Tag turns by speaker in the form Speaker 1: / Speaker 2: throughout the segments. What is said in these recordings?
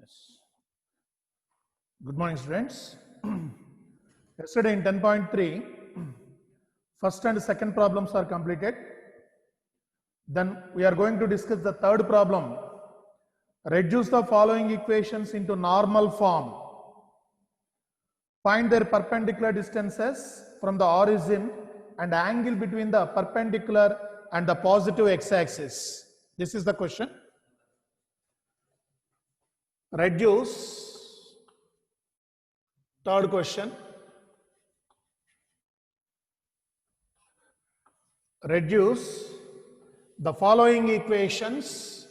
Speaker 1: Yes. Good morning, students. Yesterday in 10.3, first and second problems are completed. Then we are going to discuss the third problem. Reduce the following equations into normal form. Find their perpendicular distances from the origin and angle between the perpendicular and the positive x-axis. This is the question. Reduce, third question. Reduce the following equations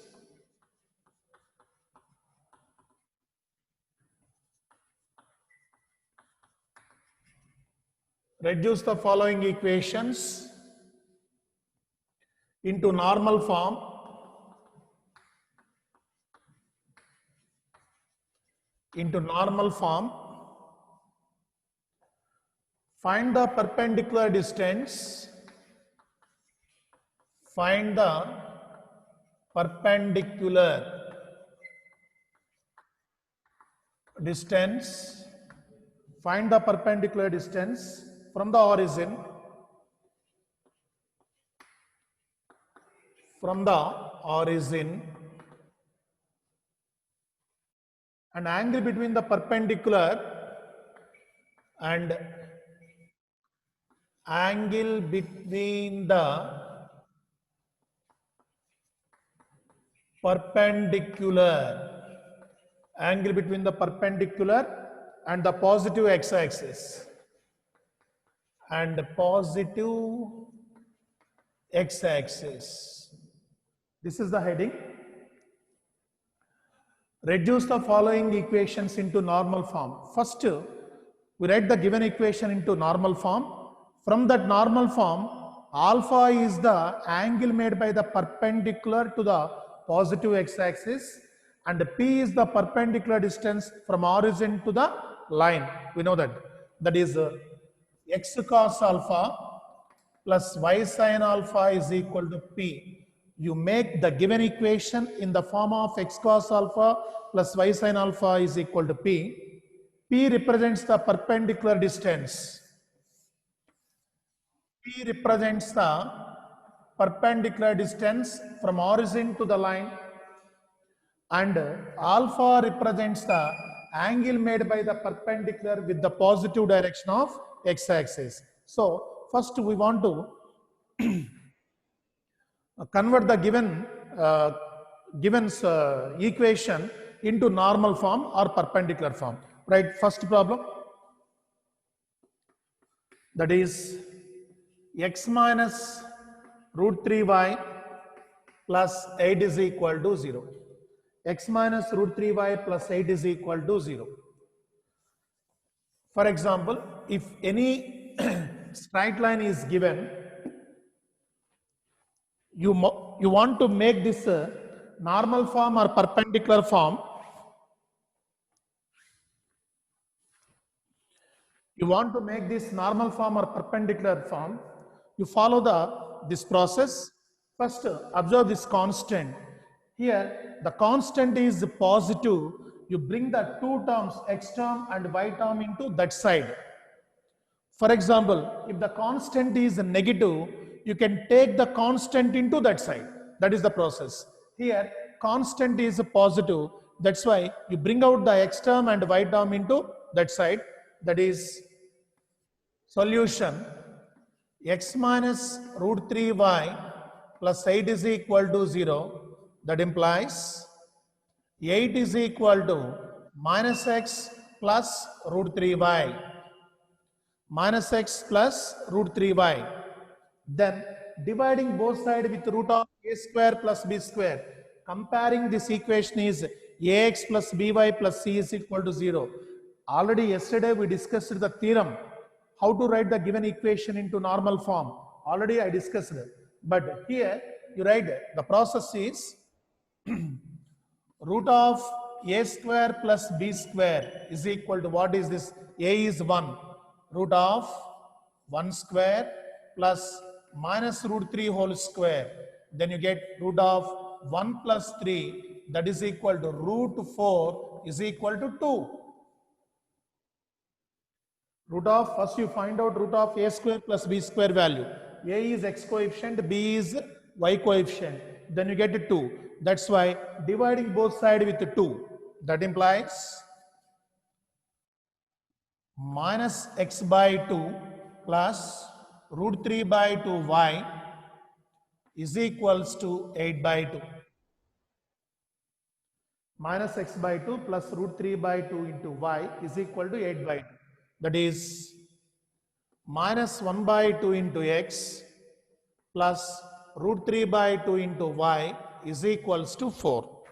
Speaker 1: into normal form. Find the perpendicular distance. Find the perpendicular distance from the origin and angle between the perpendicular and angle between the perpendicular and the positive x-axis This is the heading. Reduce the following equations into normal form. First, we write the given equation into normal form. From that normal form, alpha is the angle made by the perpendicular to the positive x-axis and P is the perpendicular distance from origin to the line. We know that. That is x cos alpha plus y sin alpha is equal to P. You make the given equation in the form of x cos alpha plus y sin alpha is equal to P. P represents the perpendicular distance. P represents the perpendicular distance from origin to the line and alpha represents the angle made by the perpendicular with the positive direction of x-axis. So first we want to convert the given equation into normal form or perpendicular form. Right, first problem, that is x minus root 3y plus 8 is equal to 0. X minus root 3y plus 8 is equal to 0. For example, if any straight line is given, you want to make this normal form or perpendicular form. You follow this process. First, observe this constant. Here, the constant is positive. You bring the two terms, x term and y term, into that side. For example, if the constant is negative, you can take the constant into that side. That is the process. Here, constant is positive. That's why you bring out the x term and y term into that side. That is solution. X minus root 3y plus 8 is equal to 0. That implies 8 is equal to minus x plus root 3y. Then dividing both sides with root of a square plus b square. Comparing this equation is ax plus by plus c is equal to 0. Already yesterday we discussed the theorem, how to write the given equation into normal form. Already I discussed it. But here you write the process is root of a square plus b square is equal to, what is this? A is 1. Root of 1 square plus minus root 3 whole square. Then you get root of 1 plus 3, that is equal to root 4 is equal to 2. Root of, first you find out root of a square plus b square value. A is x coefficient, b is y coefficient. Then you get 2. That's why dividing both sides with 2. That implies minus x by 2 plus root 3 by 2y is equals to 8 by 2. Minus x by 2 plus root 3 by 2 into y is equal to 8 by 2. That is minus 1 by 2 into x plus root 3 by 2 into y is equals to 4.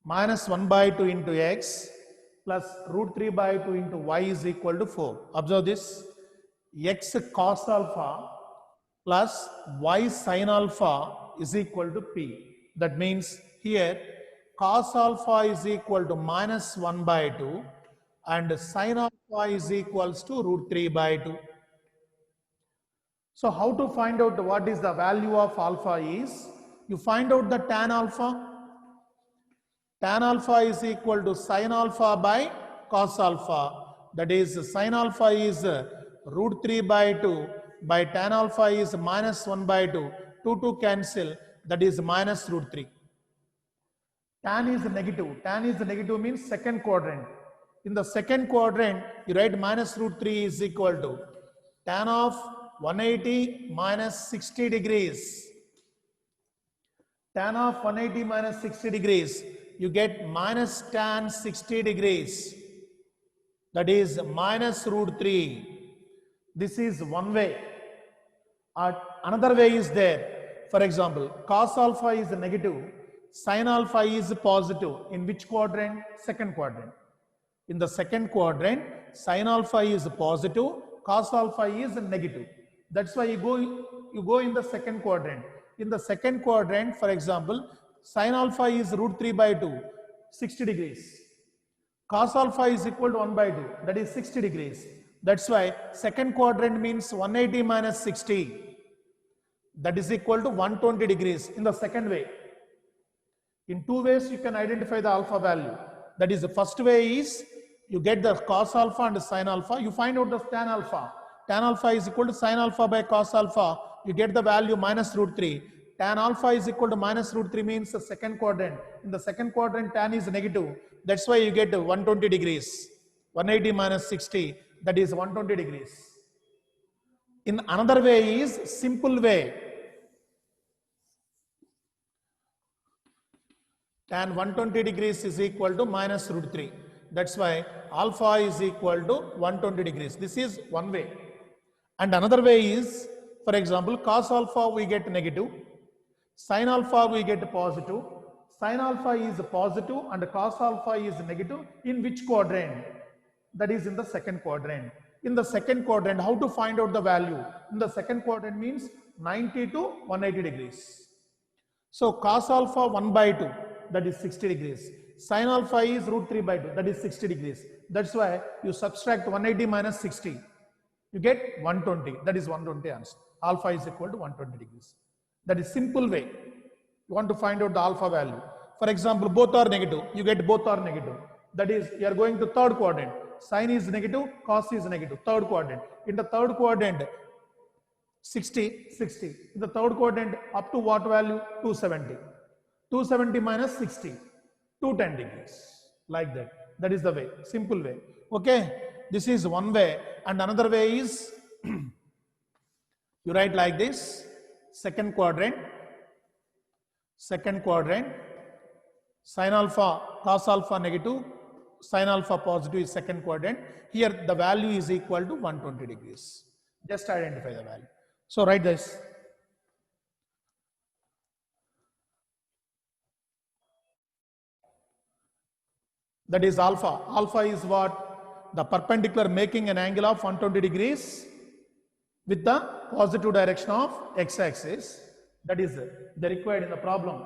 Speaker 1: Minus 1 by 2 into x plus root 3 by 2 into y is equal to 4. Observe this. X cos alpha plus y sin alpha is equal to p. That means here cos alpha is equal to minus 1 by 2 and sin alpha is equals to root 3 by 2. So how to find out what is the value of alpha is, you find out the tan alpha. Tan alpha is equal to sin alpha by cos alpha. That is sin alpha is root 3 by 2 by tan alpha is minus 1 by 2. 2 cancel, that is minus root 3. Tan is negative. Tan is negative means second quadrant. In the second quadrant, you write minus root 3 is equal to tan of 180 minus 60 degrees. Tan of 180 minus 60 degrees, you get minus tan 60 degrees. That is minus root 3. This is one way. Another way is there. For example, cos alpha is negative, sin alpha is positive. In which quadrant? Second quadrant. In the second quadrant, sin alpha is positive, cos alpha is negative. That's why you go in the second quadrant. In the second quadrant, for example, sin alpha is root 3 by 2, 60 degrees. Cos alpha is equal to 1 by 2, that is 60 degrees. That's why second quadrant means 180 minus 60. That is equal to 120 degrees in the second way. In two ways you can identify the alpha value. That is, the first way is you get the cos alpha and sin alpha. You find out the tan alpha. Tan alpha is equal to sin alpha by cos alpha. You get the value minus root 3. Tan alpha is equal to minus root 3 means the second quadrant. In the second quadrant, tan is negative. That's why you get 120 degrees. 180 minus 60, that is 120 degrees. In another way is simple way. Tan 120 degrees is equal to minus root 3. That's why alpha is equal to 120 degrees. This is one way. And another way is, for example, cos alpha we get negative, sin alpha we get positive. Sin alpha is positive and cos alpha is negative. In which quadrant? That is in the second quadrant. In the second quadrant, how to find out the value? In the second quadrant means 90 to 180 degrees. So cos alpha 1 by 2, that is 60 degrees. Sin alpha is root 3 by 2, that is 60 degrees. That's why you subtract 180 minus 60. You get 120, that is 120 answer. Alpha is equal to 120 degrees. That is simple way. You want to find out the alpha value. For example, both are negative, you get both are negative. That is, you are going to third quadrant. Sin is negative, cos is negative, third quadrant. In the third quadrant, 60, 60. In the third quadrant, up to what value? 270. 270 minus 60, 210 degrees. Like that. That is the way, simple way. Okay, this is one way. And another way is, you write like this, second quadrant, sin alpha, cos alpha negative, sin alpha positive is second quadrant. Here the value is equal to 120 degrees. Just identify the value. So write this. That is alpha. Alpha is what? The perpendicular making an angle of 120 degrees with the positive direction of x-axis. That is the required in the problem.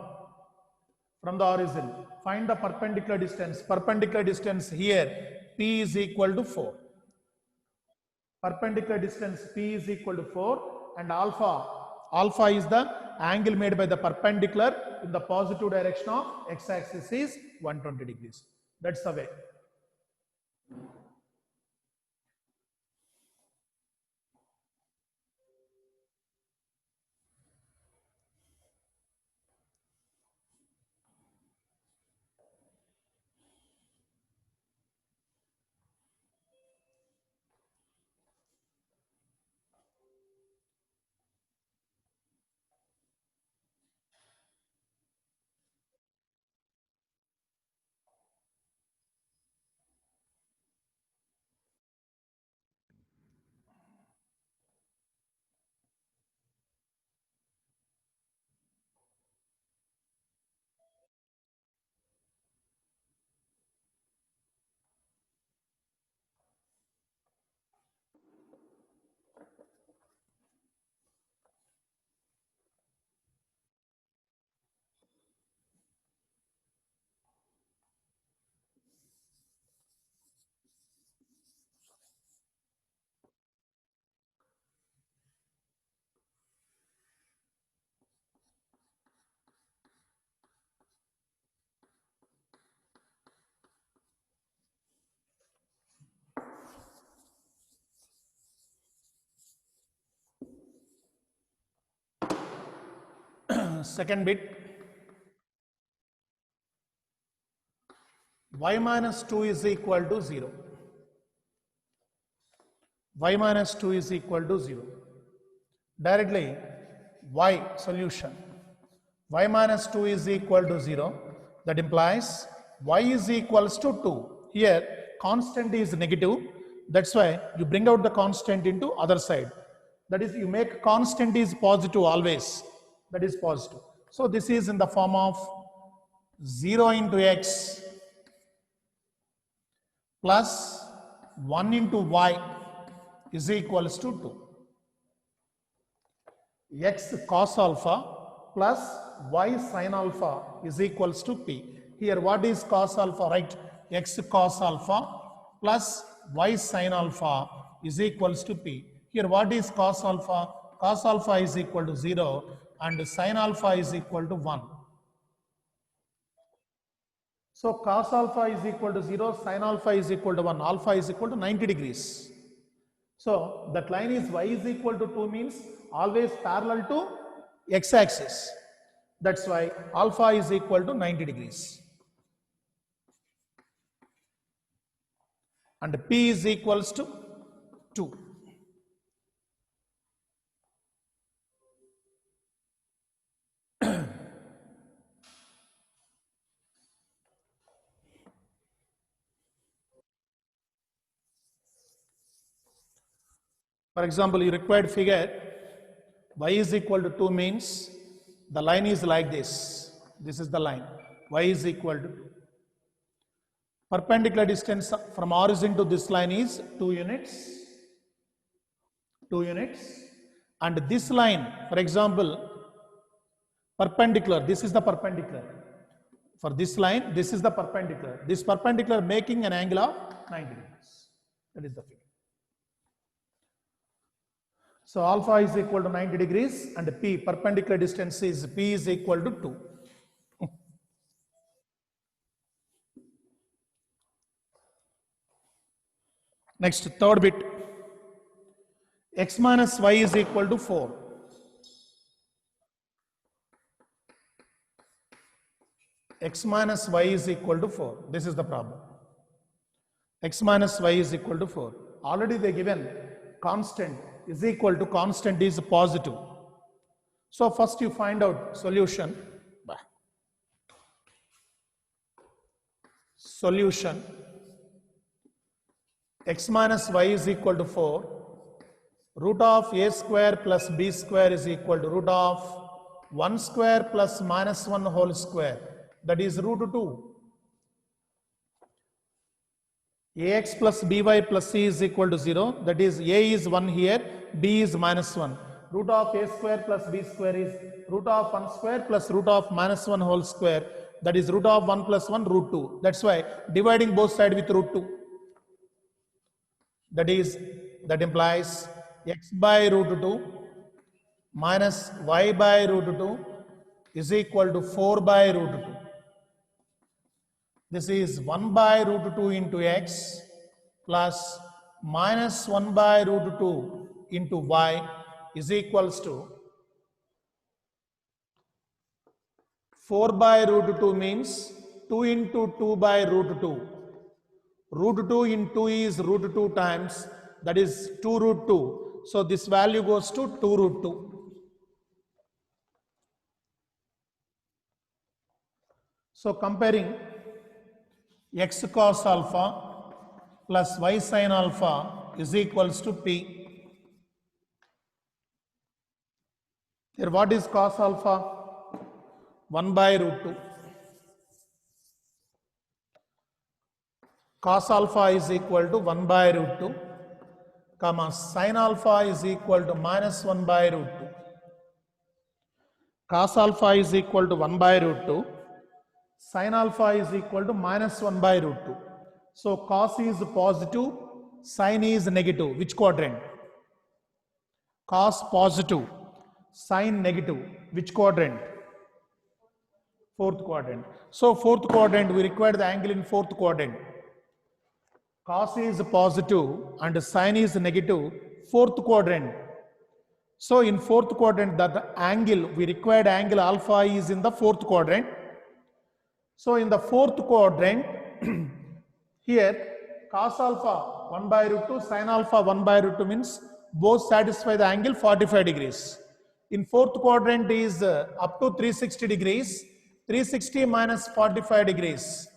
Speaker 1: From the origin, find the perpendicular distance. Perpendicular distance here, P is equal to 4. Perpendicular distance P is equal to 4 and alpha is the angle made by the perpendicular in the positive direction of x-axis is 120 degrees. That's the way. Second bit, y minus 2 is equal to 0. Y minus 2 is equal to 0. Directly, y solution. Y minus 2 is equal to 0. That implies y is equals to 2. Here, constant is negative. That's why you bring out the constant into other side. That is, you make constant is positive always. That is positive. So this is in the form of 0 into x plus 1 into y is equals to 2. X cos alpha plus y sin alpha is equals to p. Here what is cos alpha? Right, x cos alpha plus y sin alpha is equals to p. Here what is cos alpha? Cos alpha is equal to 0 and sin alpha is equal to 1. So cos alpha is equal to 0, sin alpha is equal to 1, alpha is equal to 90 degrees. So that line is y is equal to 2 means always parallel to x-axis. That's why alpha is equal to 90 degrees. And p is equals to 2. For example, you required figure y is equal to 2 means the line is like this. This is the line. Y is equal to 2. Perpendicular distance from origin to this line is 2 units. 2 units. And this line, for example, perpendicular, this is the perpendicular. For this line, this is the perpendicular. This perpendicular making an angle of 90 degrees. That is the figure. So alpha is equal to 90 degrees and p, perpendicular distance is p is equal to 2. Next, third bit, x minus y is equal to 4. X minus y is equal to 4. This is the problem. X minus y is equal to 4. Already they given constant is equal to constant is positive. So first you find out solution. Solution. X minus y is equal to 4. Root of a square plus b square is equal to root of 1 square plus minus 1 whole square. That is root 2. Ax plus by plus c is equal to 0. That is a is 1 here, b is minus 1. Root of a square plus b square is root of 1 square plus root of minus 1 whole square. That is root of 1 plus 1 root 2. That's why dividing both sides with root 2. That implies x by root 2 minus y by root 2 is equal to 4 by root 2. This is 1 by root 2 into x plus minus 1 by root 2 into y is equals to 4 by root 2 means 2 into 2 by root 2. Root 2 in 2 is root 2 times, that is 2 root 2. So this value goes to 2 root 2. So comparing x cos alpha plus y sin alpha is equals to p. Here what is cos alpha? 1 by root 2. Cos alpha is equal to 1 by root 2, comma sin alpha is equal to minus 1 by root 2. Cos alpha is equal to 1 by root 2. Sin alpha is equal to minus 1 by root 2. So cos is positive, sin is negative. Which quadrant? Cos positive, sin negative. Which quadrant? Fourth quadrant. So fourth quadrant, we require the angle in fourth quadrant. Cos is positive and sin is negative, fourth quadrant. So in fourth quadrant, that angle, we required angle alpha is in the fourth quadrant. So in the fourth quadrant, here cos alpha 1 by root 2, sin alpha 1 by root 2 means both satisfy the angle 45 degrees. In fourth quadrant is up to 360 degrees, 360 minus 45 degrees.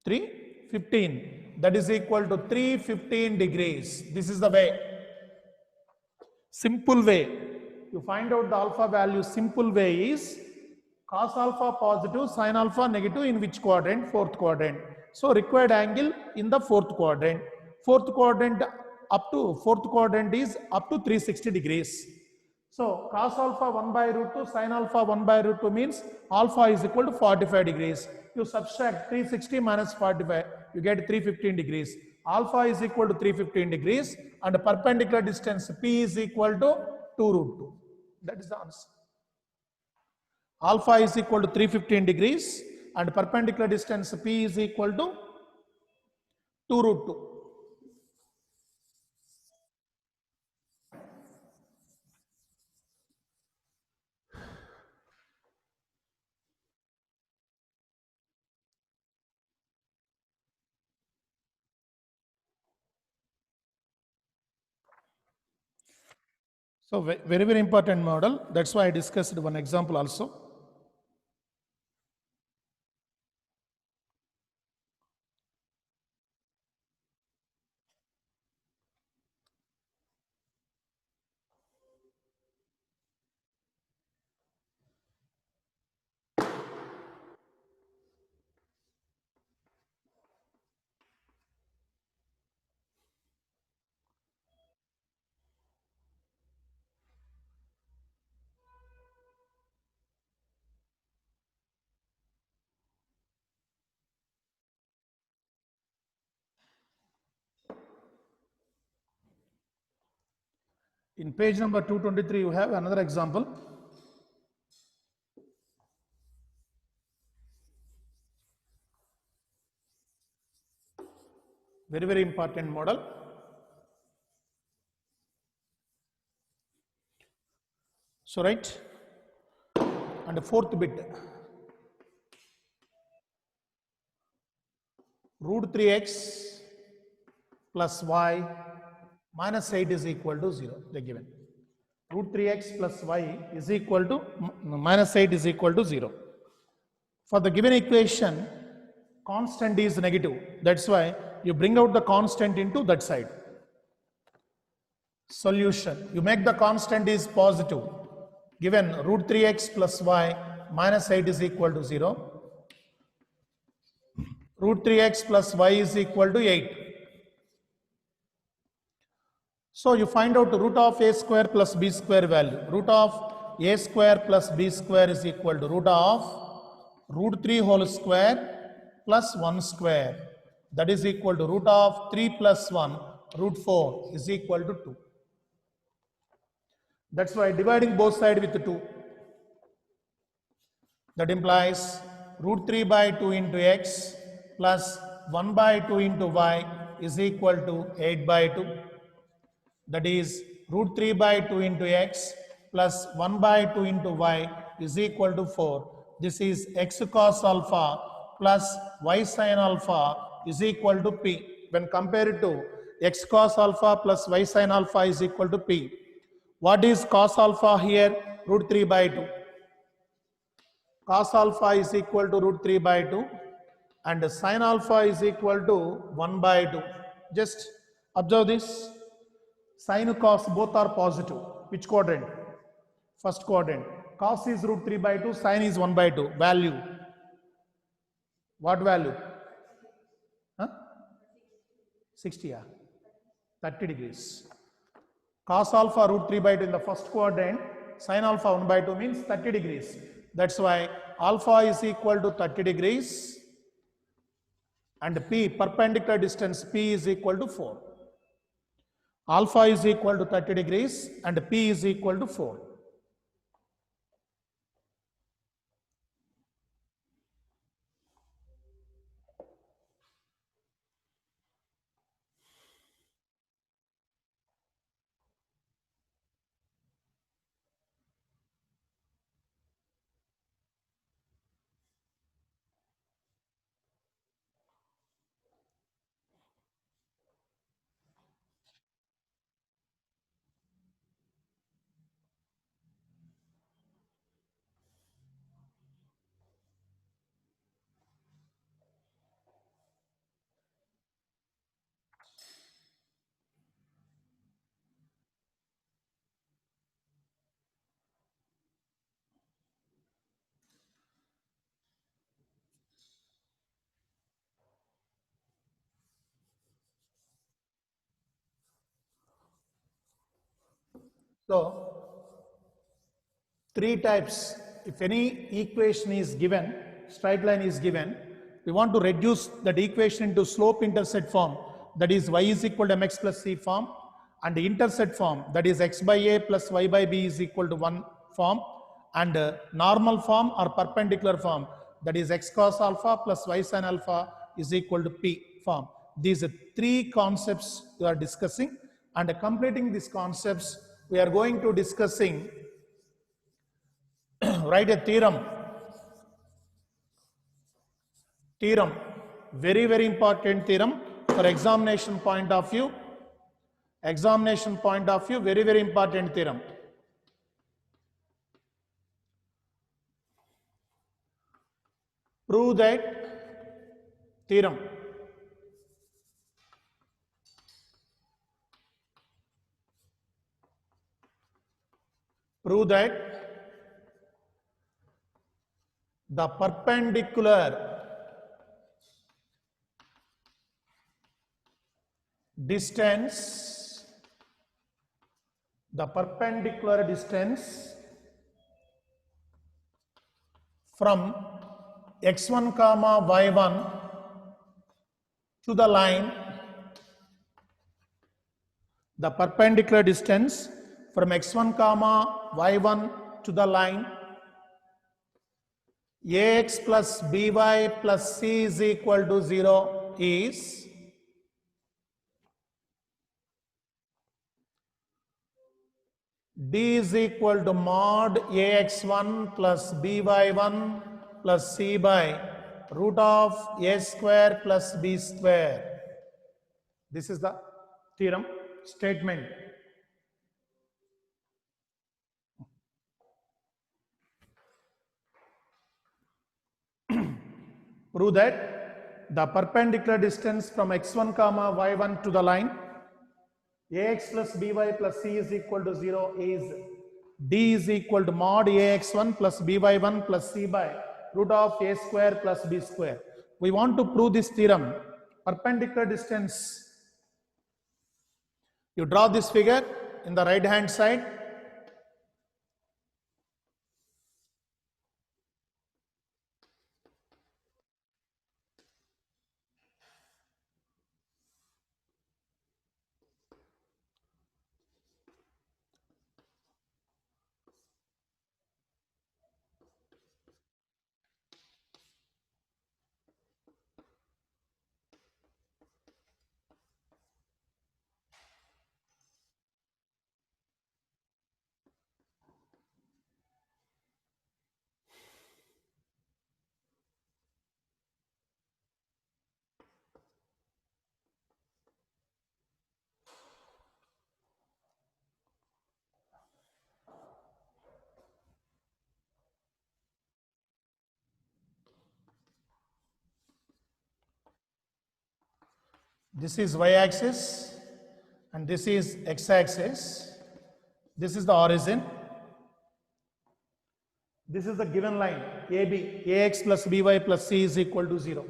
Speaker 1: 315, that is equal to 315 degrees. This is the way. Simple way. You find out the alpha value, simple way is cos alpha positive, sin alpha negative in which quadrant? Fourth quadrant. So required angle in the fourth quadrant. Fourth quadrant is up to 360 degrees. So cos alpha 1 by root 2, sin alpha 1 by root 2 means alpha is equal to 45 degrees. You subtract 360 minus 45, you get 315 degrees. Alpha is equal to 315 degrees and perpendicular distance P is equal to 2 root 2. That is the answer. Alpha is equal to 315 degrees and perpendicular distance P is equal to 2 root 2. So very important model. That's why I discussed one example also. In page number 223, you have another example. Very important model. So right, and the fourth bit, root 3x plus y minus 8 is equal to 0. They given. Root 3x plus y is equal to minus 8 is equal to 0. For the given equation, constant is negative. That's why you bring out the constant into that side. Solution. You make the constant is positive. Given root 3x plus y minus 8 is equal to 0. Root 3x plus y is equal to 8. So you find out the root of a square plus b square value. Root of a square plus b square is equal to root of root 3 whole square plus 1 square. That is equal to root of 3 plus 1, root 4 is equal to 2. That's why dividing both sides with 2. That implies root 3 by 2 into x plus 1 by 2 into y is equal to 8 by 2. That is root 3 by 2 into x plus 1 by 2 into y is equal to 4. This is x cos alpha plus y sin alpha is equal to p. When compared to x cos alpha plus y sin alpha is equal to p. What is cos alpha here? Root 3 by 2. Cos alpha is equal to root 3 by 2 and sin alpha is equal to 1 by 2. Just observe this. Sin cos both are positive. Which quadrant? First quadrant. Cos is root 3 by 2, sin is 1 by 2. Value. What value? Huh? 60, yeah. 30 degrees. Cos alpha root 3 by 2 in the first quadrant, sin alpha 1 by 2 means 30 degrees. That's why alpha is equal to 30 degrees and P, perpendicular distance P is equal to 4. Alpha is equal to 30 degrees and P is equal to 4. So, three types. If any equation is given, straight line is given, we want to reduce that equation into slope intercept form, that is y is equal to mx plus c form, and the intercept form, that is x by a plus y by b is equal to 1 form, and normal form or perpendicular form, that is x cos alpha plus y sin alpha is equal to p form. These are three concepts we are discussing, and completing these concepts we are going to discussing write a theorem. Very, very important theorem for examination point of view. Very, very important theorem. Prove that theorem. Prove that the perpendicular distance from x1 comma y1 to the line, the perpendicular distance from x1 comma y1 to the line ax plus by plus c is equal to 0 is d is equal to mod ax1 plus by1 plus c by root of a square plus b square. This is the theorem statement. Prove that the perpendicular distance from x1 comma y1 to the line ax plus by plus c is equal to 0 is d is equal to mod ax1 plus by1 plus c by root of a square plus b square. We want to prove this theorem. Perpendicular distance. You draw this figure in the right hand side. This is y-axis and this is x-axis. This is the origin. This is the given line AB, AX plus BY plus C is equal to 0.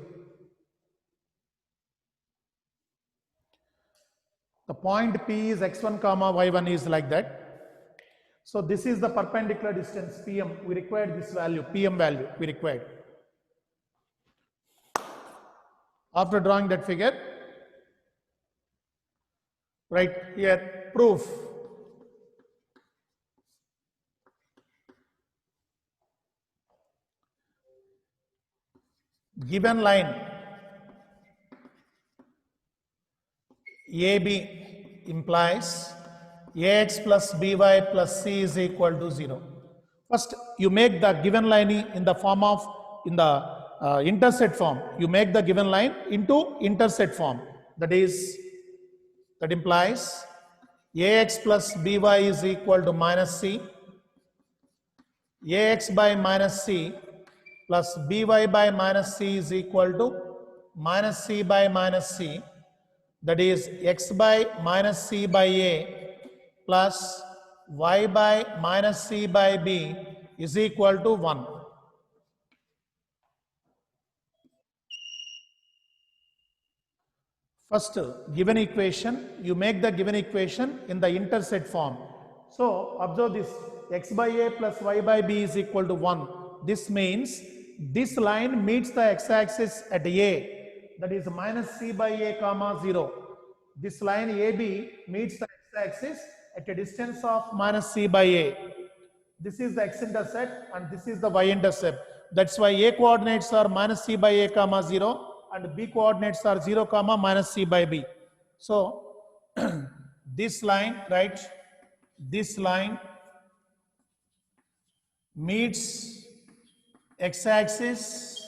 Speaker 1: The point P is x1 comma y1 is like that. So this is the perpendicular distance PM. We required this value, PM value we required. After drawing that figure, right here, proof. Given line AB implies AX plus BY plus C is equal to 0. First, you make the given line in the form of, in the interset form. You make the given line into interset form. That implies AX plus BY is equal to minus C. AX by minus C plus BY by minus C is equal to minus C by minus C. That is X by minus C by A plus Y by minus C by B is equal to 1. First, given equation, you make the given equation in the interset form. So, observe this, X by A plus Y by B is equal to 1. This means this line meets the x-axis at A, that is minus C by A comma 0. This line AB meets the x-axis at a distance of minus C by A. This is the x-intercept and this is the y-intercept. That's why A coordinates are minus C by A comma 0 and B coordinates are 0 comma minus C by B. So this line, right, this line meets x-axis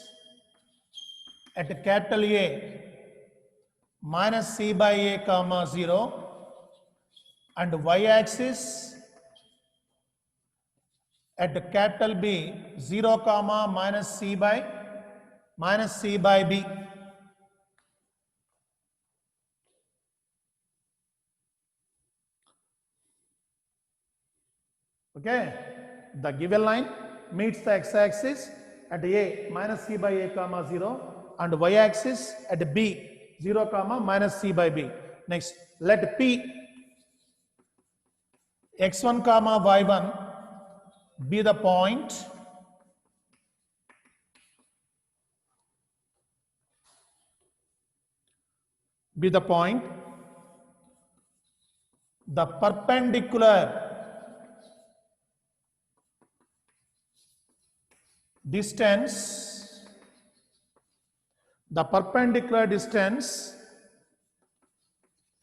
Speaker 1: at capital A minus C by A comma 0 and y-axis at capital B 0 comma minus C by B. Okay, the given line meets the x-axis at A minus C by A comma 0 and y-axis at B 0 comma minus C by B. Next, let P x1 comma y1 be the point the perpendicular distance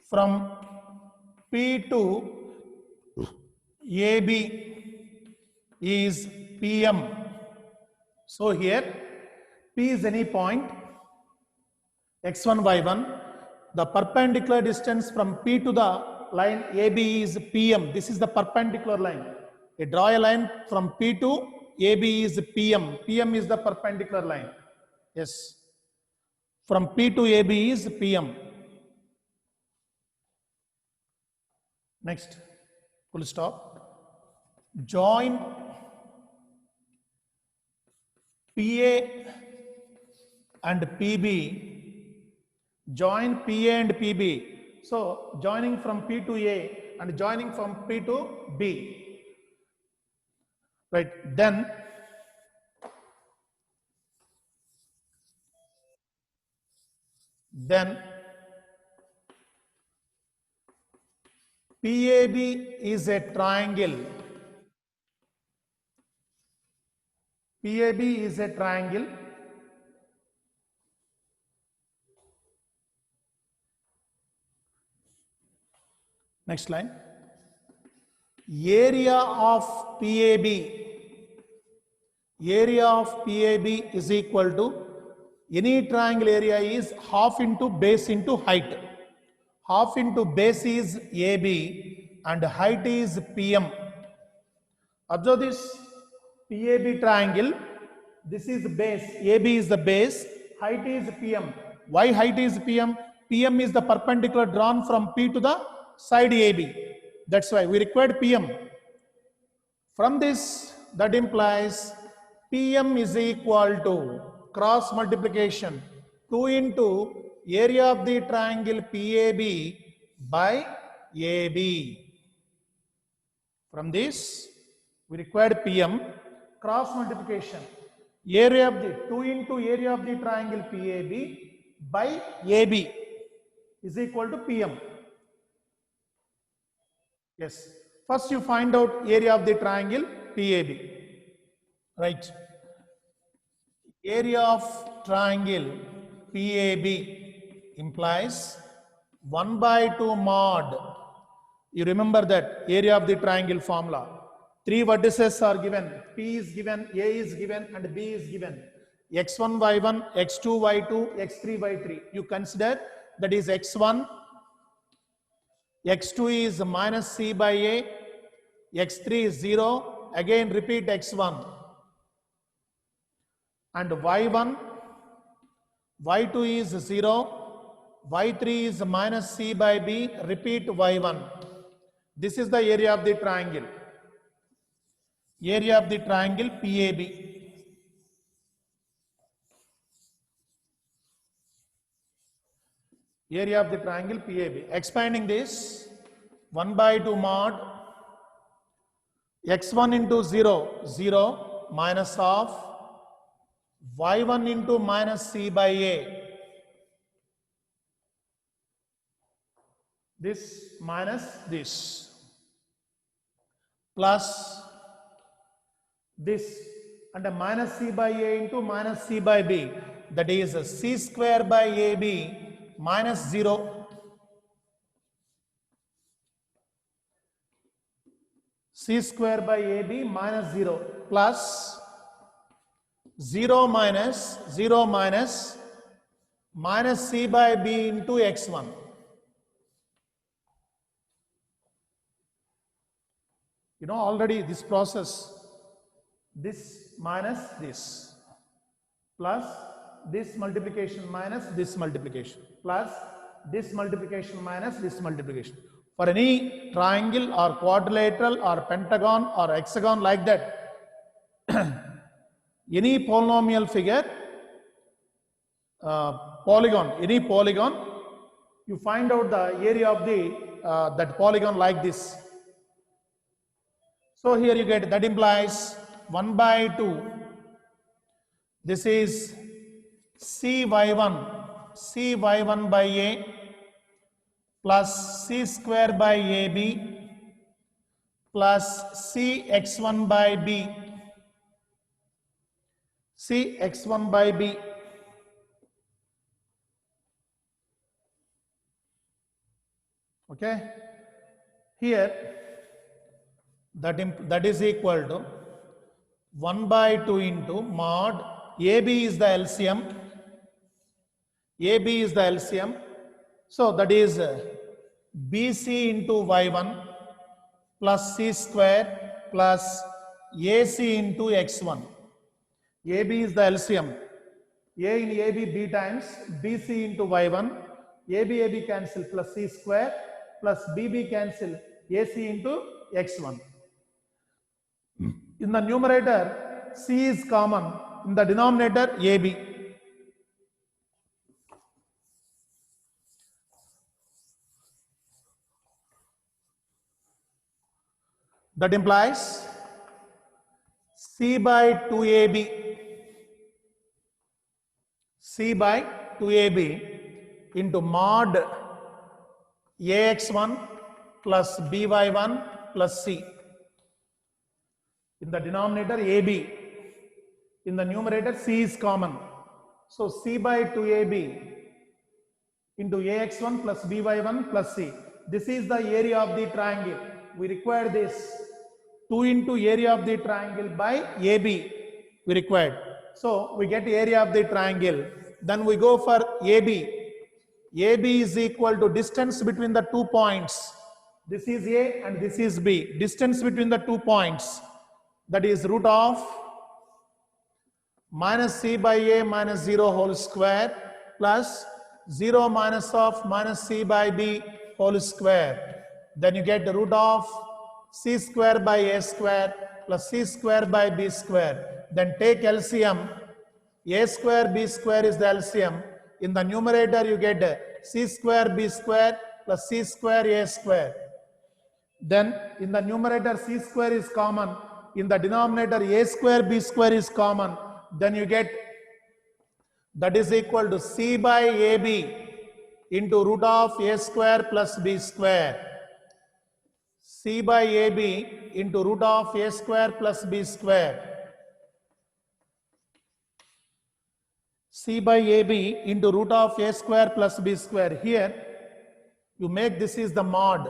Speaker 1: from P to AB is PM. So here P is any point x1 y1. The perpendicular distance from P to the line AB is PM. This is the perpendicular line. You draw a line from P to AB is PM. PM is the perpendicular line. Yes. From P to AB is PM. Next, full stop. Join PA and PB. Join PA and PB. So, joining from P to A and joining from P to B. Right, then PAB is a triangle. PAB is a triangle. Next line. Area of PAB is equal to, any triangle area is half into base into height. Half into base is AB and height is PM. Observe this PAB triangle. This is base. AB is the base. Height is PM. Why height is PM? PM is the perpendicular drawn from P to the side AB. That's why we required PM. From this, that implies PM is equal to cross multiplication 2 into area of the triangle PAB by AB. From this, we required PM, cross multiplication, area of the 2 into area of the triangle PAB by AB is equal to PM. Yes. First you find out area of the triangle PAB. Right. Area of triangle PAB implies 1 by 2 mod. You remember that area of the triangle formula. 3 vertices are given. P is given, A is given, and B is given. X1, Y1, X2, Y2, X3, Y3. You consider that is X1. X2 is minus C by A. X3 is 0. Again repeat X1. And Y1, Y2 is 0. Y3 is minus C by B. Repeat Y1. This is the area of the triangle. Area of the triangle PAB. Area of the triangle PAB. Expanding this, 1 by 2 mod x1 into 0, 0 minus of y1 into minus c by a. This minus this plus this and a minus c by a into minus c by b, that is a c square by ab minus 0 c square by ab minus 0 plus 0 minus minus c by b into x1. You know already this process, this minus this plus this multiplication minus this multiplication plus this multiplication minus this multiplication. For any triangle or quadrilateral or pentagon or hexagon like that, any polynomial figure, any polygon, you find out the area of the that polygon like this. So here you get, that implies 1 by 2. This is cy1 by a plus c square by ab plus cx1 by b, cx1 by b. Okay, here that is equal to 1 by 2 into mod AB is the LCM. AB is the LCM. So that is BC into Y1 plus C square plus AC into X1. AB is the LCM. A in AB, B times BC into Y1. AB cancel plus C square plus BB cancel AC into X1. In the numerator, C is common. In the denominator, AB. That implies C by 2AB. C by 2AB into mod AX1 plus BY1 plus C. In the denominator AB, in the numerator C is common. So C by 2AB into AX1 plus BY1 plus C. This is the area of the triangle. We require this 2 into area of the triangle by AB we required. So we get area of the triangle. Then we go for AB. AB is equal to distance between the 2 points. This is A and this is B. Distance between the 2 points, that is root of minus C by A minus 0 whole square plus 0 minus of minus c by b whole square. Then you get the root of c square by a square plus c square by b square. Then take LCM. A square b square is the LCM. In the numerator you get c square b square plus c square a square. Then in the numerator c square is common. In the denominator a square b square is common. Then you get that is equal to c by ab into root of a square plus b square. C by ab into root of a square plus b square. C by ab into root of a square plus b square. Here you make this is the mod.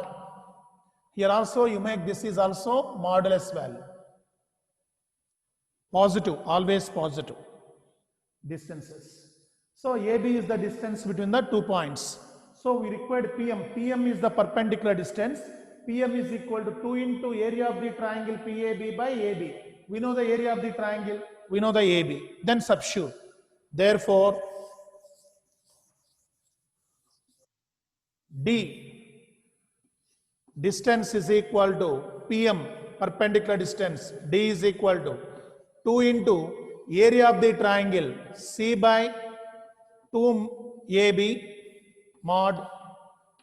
Speaker 1: Here also you make this is also modulus value. Positive, always positive. Distances. So AB is the distance between the 2 points. So we required PM. PM is the perpendicular distance. PM is equal to 2 into area of the triangle PAB by AB. We know the area of the triangle. We know the AB. Then substitute. Therefore, D distance is equal to PM perpendicular distance. D is equal to 2 into area of the triangle C by 2 AB mod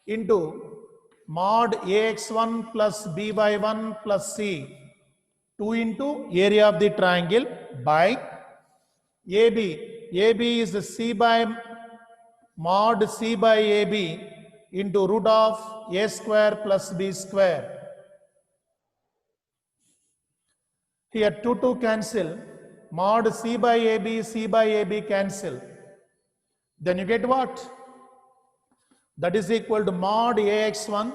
Speaker 1: into mod AX1 plus B by 1 plus C 2 into area of the triangle by AB. AB is the C by mod C by AB into root of A square plus B square. Here 2 cancel. Mod C by AB cancel. Then you get what? That is equal to mod AX1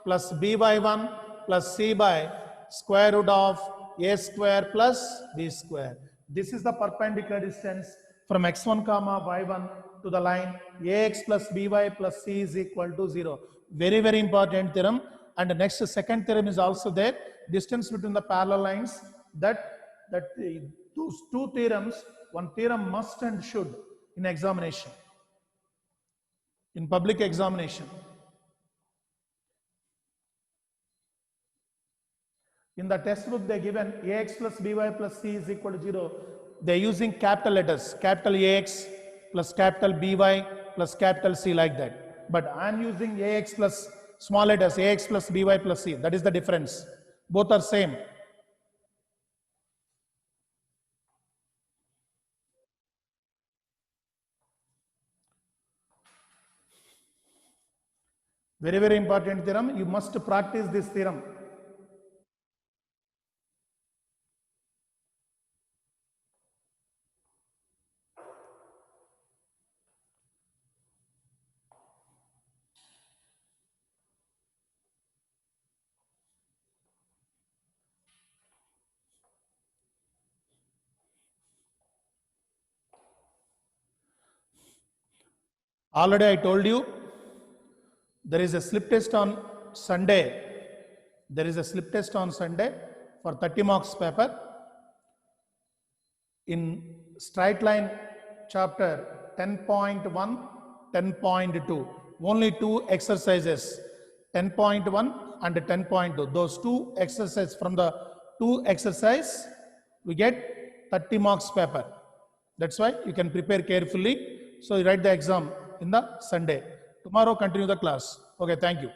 Speaker 1: plus B by 1 plus C by square root of A square plus B square. This is the perpendicular distance from x1 comma y1 to the line AX plus BY plus C is equal to 0. Very, very important theorem. And the next second theorem is also there. Distance between the parallel lines. Those two theorems, one theorem must and should in examination, in public examination. In the test book they given AX plus BY plus C is equal to 0. They are using capital letters, capital AX plus capital BY plus capital C like that. But I am using AX plus small letters, AX plus BY plus C. That is the difference. Both are same. Very, very important theorem. You must practice this theorem. Already I told you, there is a slip test on Sunday. There is a slip test on Sunday for 30 marks paper. In straight line chapter 10.1, 10.2, only 2 exercises, 10.1 and 10.2. Those 2 exercises, from the 2 exercise, we get 30 marks paper. That's why you can prepare carefully. So you write the exam in the Sunday. Tomorrow continue the class. Okay, thank you.